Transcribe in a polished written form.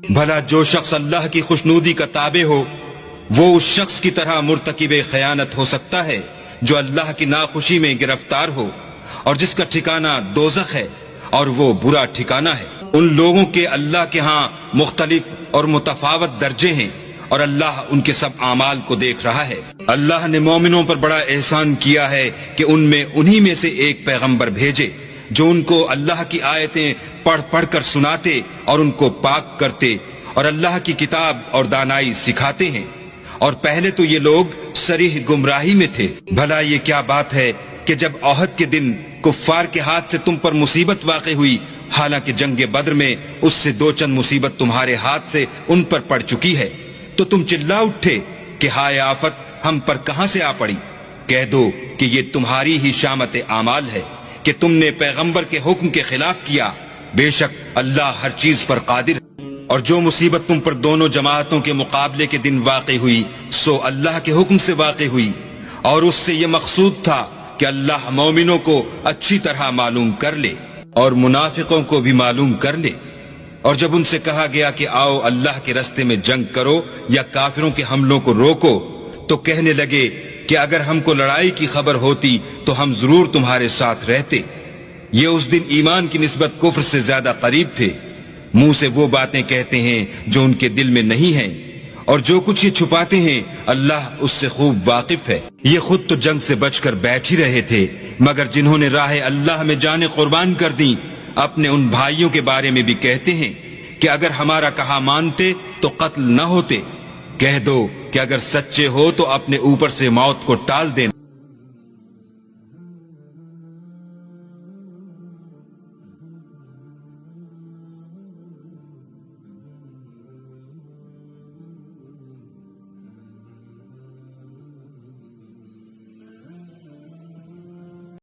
بھلا جو شخص اللہ کی خوشنودی کا تابع ہو وہ اس شخص کی طرح مرتکب خیانت ہو سکتا ہے جو اللہ کی ناخوشی میں گرفتار ہو اور جس کا ٹھکانہ دوزخ ہے اور وہ برا ٹھکانہ ہے۔ ان لوگوں کے اللہ کے ہاں مختلف اور متفاوت درجے ہیں اور اللہ ان کے سب اعمال کو دیکھ رہا ہے۔ اللہ نے مومنوں پر بڑا احسان کیا ہے کہ ان میں انہی میں سے ایک پیغمبر بھیجے جو ان کو اللہ کی آیتیں پڑھ پڑھ کر سناتے اور ان کو پاک کرتے اور اللہ کی کتاب اور دانائی سکھاتے ہیں، اور پہلے تو یہ لوگ صریح گمراہی میں تھے۔ بھلا یہ کیا بات ہے کہ جب احد کے دن کفار کے ہاتھ سے تم پر مصیبت واقع ہوئی، حالانکہ جنگ بدر میں اس سے دو چند مصیبت تمہارے ہاتھ سے ان پر پڑ چکی ہے، تو تم چلا اٹھے کہ ہائے آفت ہم پر کہاں سے آ پڑی؟ کہہ دو کہ یہ تمہاری ہی شامت اعمال ہے کہ تم نے پیغمبر کے حکم کے خلاف کیا، بے شک اللہ ہر چیز پر قادر ہے۔ اور جو مصیبت تم پر دونوں جماعتوں کے مقابلے کے دن واقع ہوئی سو اللہ کے حکم سے واقع ہوئی، اور اس سے یہ مقصود تھا کہ اللہ مومنوں کو اچھی طرح معلوم کر لے اور منافقوں کو بھی معلوم کر لے۔ اور جب ان سے کہا گیا کہ آؤ اللہ کے رستے میں جنگ کرو یا کافروں کے حملوں کو روکو، تو کہنے لگے کہ اگر ہم کو لڑائی کی خبر ہوتی تو ہم ضرور تمہارے ساتھ رہتے۔ یہ اس دن ایمان کی نسبت کفر سے زیادہ قریب تھے۔ منہ سے وہ باتیں کہتے ہیں جو ان کے دل میں نہیں ہیں، اور جو کچھ یہ چھپاتے ہیں اللہ اس سے خوب واقف ہے۔ یہ خود تو جنگ سے بچ کر بیٹھ ہی رہے تھے، مگر جنہوں نے راہ اللہ میں جانیں قربان کر دیں اپنے ان بھائیوں کے بارے میں بھی کہتے ہیں کہ اگر ہمارا کہا مانتے تو قتل نہ ہوتے۔ کہہ دو کہ اگر سچے ہو تو اپنے اوپر سے موت کو ٹال دینا۔